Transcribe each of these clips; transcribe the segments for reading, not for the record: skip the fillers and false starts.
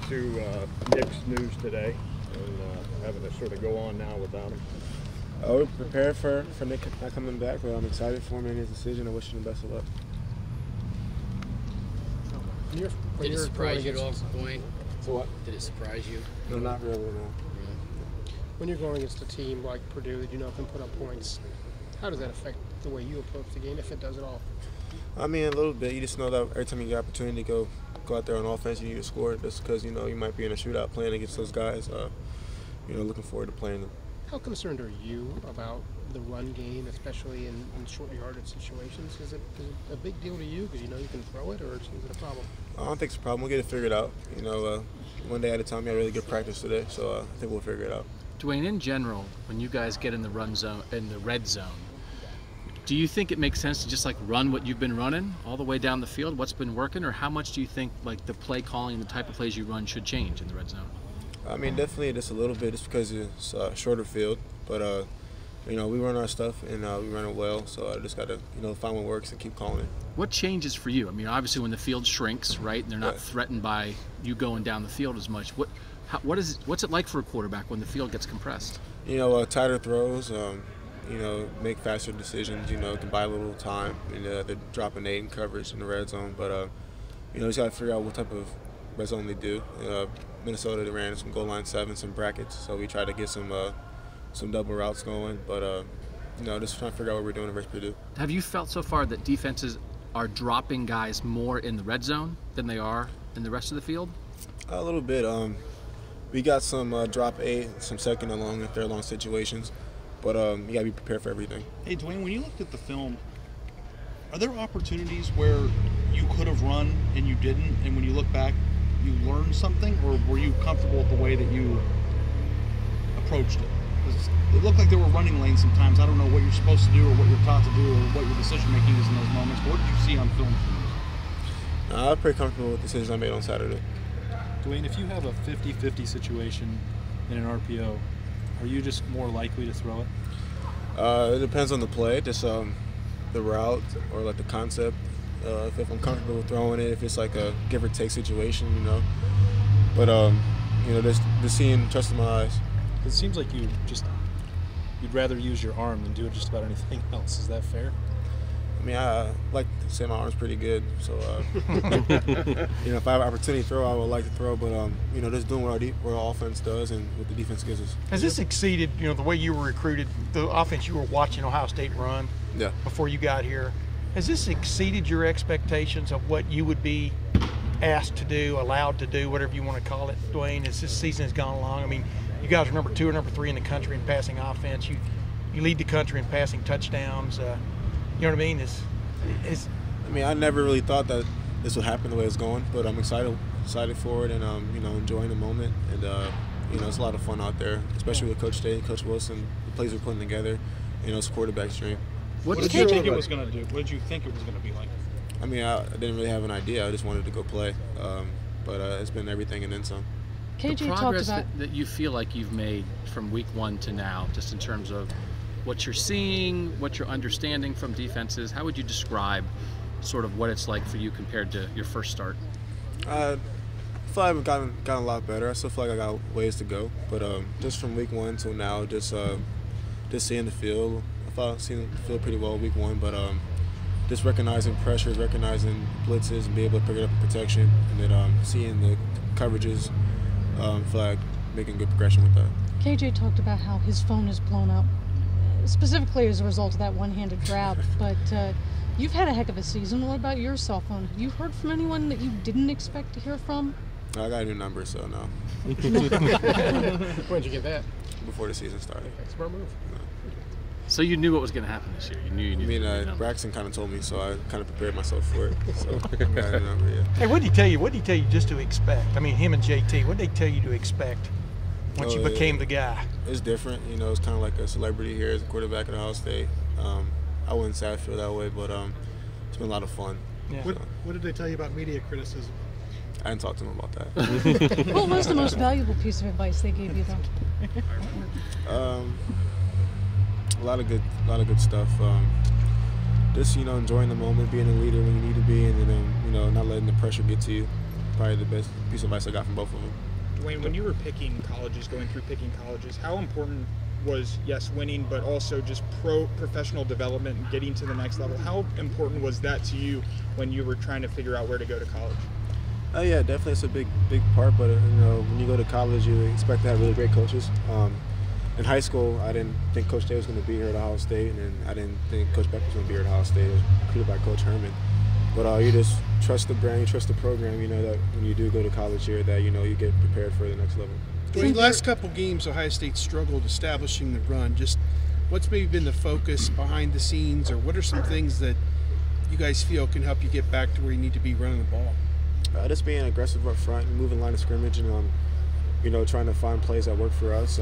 to Nick's news today and having to sort of go on now without him? We're prepared for Nick not coming back, but I'm excited for him and his decision. I wish him the best of luck. Did it surprise you at all, Dwayne? So what? Did it surprise you? No, not really, no. When you're going against a team like Purdue that you know can put up points, how does that affect the way you approach the game, if it does at all? I mean, a little bit. You just know that every time you get an opportunity to go out there on offense, you need to score. Just because, you know, you might be in a shootout playing against those guys. You know, looking forward to playing them. How concerned are you about the run game, especially in short yardage situations? Is it a big deal to you because you know you can throw it, or is it a problem? I don't think it's a problem. We'll get it figured out. You know, one day at a time. We had really good practice today, so I think we'll figure it out. Dwayne, in general, when you guys get in the run zone, in the red zone, do you think it makes sense to just like run what you've been running all the way down the field, what's been working, or how much do you think like the play calling and the type of plays you run should change in the red zone? I mean, definitely just a little bit, just because it's a shorter field. But you know, we run our stuff and we run it well. So I just got to, you know, find what works and keep calling it. What changes for you? I mean, obviously when the field shrinks, right, and they're not threatened by you going down the field as much. What's it like for a quarterback when the field gets compressed? You know, tighter throws. You know, make faster decisions. You know, can buy a little time. And they're dropping 8 in coverage in the red zone. But you know, just got to figure out what type of red zone they do. Minnesota, they ran some goal line 7, some brackets. So we try to get some double routes going. But you know, just trying to figure out what we're doing versus Purdue. Have you felt so far that defenses are dropping guys more in the red zone than they are in the rest of the field? A little bit. We got some drop 8, some second and long and third long situations, but you got to be prepared for everything. Hey, Dwayne, when you looked at the film, are there opportunities where you could have run and you didn't, and when you look back, you learned something, or were you comfortable with the way that you approached it? It looked like there were running lanes sometimes. I don't know what you're supposed to do or what you're taught to do or what your decision-making is in those moments, but what did you see on film? I was pretty comfortable with the decisions I made on Saturday. Dwayne, if you have a 50-50 situation in an RPO, are you just more likely to throw it? It depends on the play, just the route or like the concept. If I'm comfortable with throwing it, if it's like a give or take situation, you know. But you know, just seeing, trusting my eyes. It seems like you'd rather use your arm than do just about anything else. Is that fair? I mean, I like to say my arm's pretty good, so you know, if I have an opportunity to throw, I would like to throw. But you know, just doing what our offense does and what the defense gives us. Has this exceeded, you know, the way you were recruited, the offense you were watching Ohio State run before you got here? Has this exceeded your expectations of what you would be asked to do, allowed to do, whatever you want to call it, Dwayne, as this season has gone along? I mean, you guys are number 2 or number 3 in the country in passing offense. You lead the country in passing touchdowns. You know what I mean? I mean, I never really thought that this would happen the way it's going, but I'm excited for it, and you know, enjoying the moment. And you know, it's a lot of fun out there, especially with Coach State, Coach Wilson, the plays we're putting together. You know, it's quarterback's dream. What did you think it was going to do? What did you think it was going to be like? I mean, I didn't really have an idea. I just wanted to go play, but it's been everything and then some. KJ, the progress that you feel like you've made from week 1 to now, just in terms of what you're seeing, what you're understanding from defenses, how would you describe sort of what it's like for you compared to your first start? I feel like I've gotten a lot better. I still feel like I got ways to go, but just from week 1 till now, just seeing the field, I thought I've seen the field pretty well week 1, but just recognizing pressures, recognizing blitzes, and be able to pick it up in protection, and then seeing the coverages, I feel like making good progression with that. KJ talked about how his phone is blown up, specifically as a result of that one-handed grab, but you've had a heck of a season. What about your cell phone? Have you heard from anyone that you didn't expect to hear from? I got a new number, so no. When did you get that? Before the season started. Smart move. No. So you knew what was going to happen this year. You knew. I mean, Braxton kind of told me, so I kind of prepared myself for it. So I got a number, yeah. Hey, what did he tell you? What did he tell you just to expect? I mean, him and JT. What did they tell you to expect once you became the guy? It's different. You know, it's kind of like a celebrity here as a quarterback at Ohio State. I wouldn't say I feel that way, but it's been a lot of fun. Yeah. What did they tell you about media criticism? I didn't talk to them about that. What was the most valuable piece of advice they gave you, though? A lot of good stuff. Just, you know, enjoying the moment, being a leader when you need to be, and then you know, not letting the pressure get to you. probably the best piece of advice I got from both of them. Dwayne, when you were picking colleges, how important was, yes, winning, but also just professional development and getting to the next level? How important was that to you when you were trying to figure out where to go to college? Yeah, definitely it's a big part, but when you go to college, you expect to have really great coaches. In high school, I didn't think Coach Day was going to be here at Ohio State, and I didn't think Coach Beck was going to be here at Ohio State. It was recruited by Coach Herman. But you just trust the brand, you trust the program, that when you do go to college here, that you get prepared for the next level. In the last couple games, Ohio State struggled establishing the run. Just what's maybe been the focus behind the scenes, or what are some things that you guys feel can help you get back to where you need to be running the ball? Just being aggressive up front, moving line of scrimmage, and trying to find plays that work for us.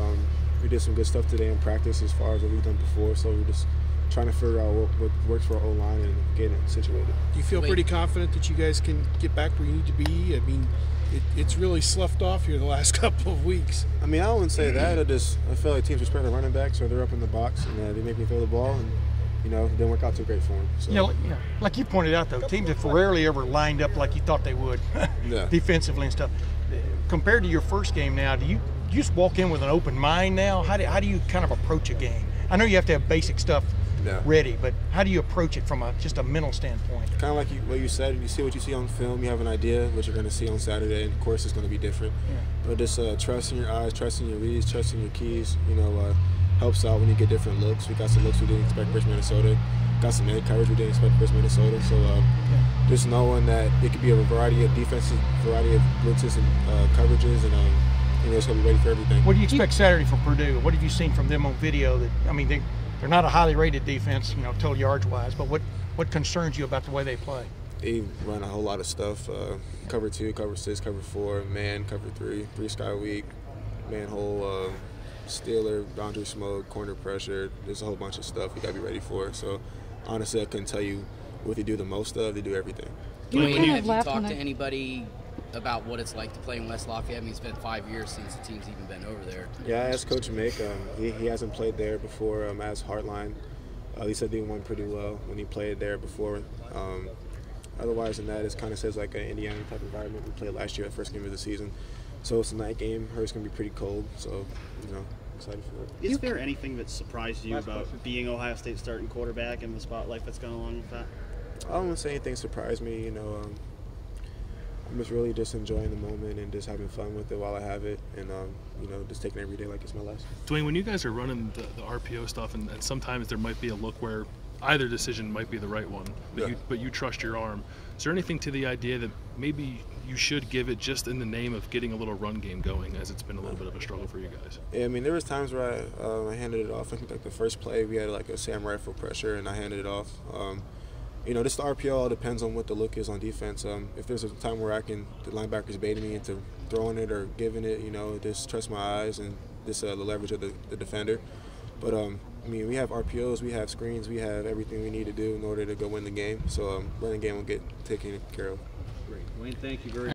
We did some good stuff today in practice as far as what we've done before, so we're just trying to figure out what works for our O-line and getting it situated. Do you feel pretty confident that you guys can get back where you need to be? I mean, it's really sloughed off here the last couple of weeks. I mean, I wouldn't say that. I feel like teams respect the running back, so they're up in the box, and they make me throw the ball, and it didn't work out too great for them. So. Like you pointed out, though, teams have rarely ever lined up like you thought they would, defensively and stuff. Compared to your first game now, do you just walk in with an open mind now? How do you kind of approach a game? I know you have to have basic stuff ready, but how do you approach it from just a mental standpoint? Kind of like what you said, you see what you see on film, you have an idea what you're going to see on Saturday, and of course it's going to be different. Yeah. But just trusting your eyes, trusting your reads, trusting your keys, helps out when you get different looks. We got some looks we didn't expect versus Minnesota. Got some man coverage we didn't expect versus Minnesota. So just knowing that it could be a variety of defenses, variety of blitzes and coverages, and it's going to be ready for everything. What do you expect Saturday from Purdue? What have you seen from them on video? They're not a highly rated defense, total yards wise, but what concerns you about the way they play? They run a whole lot of stuff. Cover 2, cover 6, cover 4, man, cover 3, 3 sky week, man hole, stealer, boundary smoke, corner pressure. There's a whole bunch of stuff you got to be ready for. So honestly, I couldn't tell you what they do the most of. They do everything. Dwayne, have you talked to anybody about what it's like to play in West Lafayette? I mean, it's been 5 years since the team's even been over there. Yeah, I asked Coach Mick. He hasn't played there before as Heartline. He said they won pretty well when he played there before. Otherwise than that, it kind of says like an Indiana type environment. We played last year, the first game of the season. So it's a night game. Heard it's going to be pretty cold. So, excited for it. Is there anything that surprised you about being Ohio State's starting quarterback and the spotlight that's going along with that? I don't want to say anything surprised me. I'm just really just enjoying the moment and just having fun with it while I have it, and just taking it every day like it's my last. Dwayne, when you guys are running the RPO stuff, and sometimes there might be a look where either decision might be the right one, but you trust your arm. Is there anything to the idea that maybe you should give it just in the name of getting a little run game going, as it's been a little bit of a struggle for you guys? Yeah, I mean, there was times where I handed it off. I think like the first play we had like a Sam rifle pressure, and I handed it off. Just the RPO all depends on what the look is on defense. If there's a time where the linebacker's baiting me into throwing it or giving it, just trust my eyes and just the leverage of the defender. But we have RPOs, we have screens, we have everything we need to do in order to go win the game. So running game will get taken care of. Great, Dwayne. Thank you very much.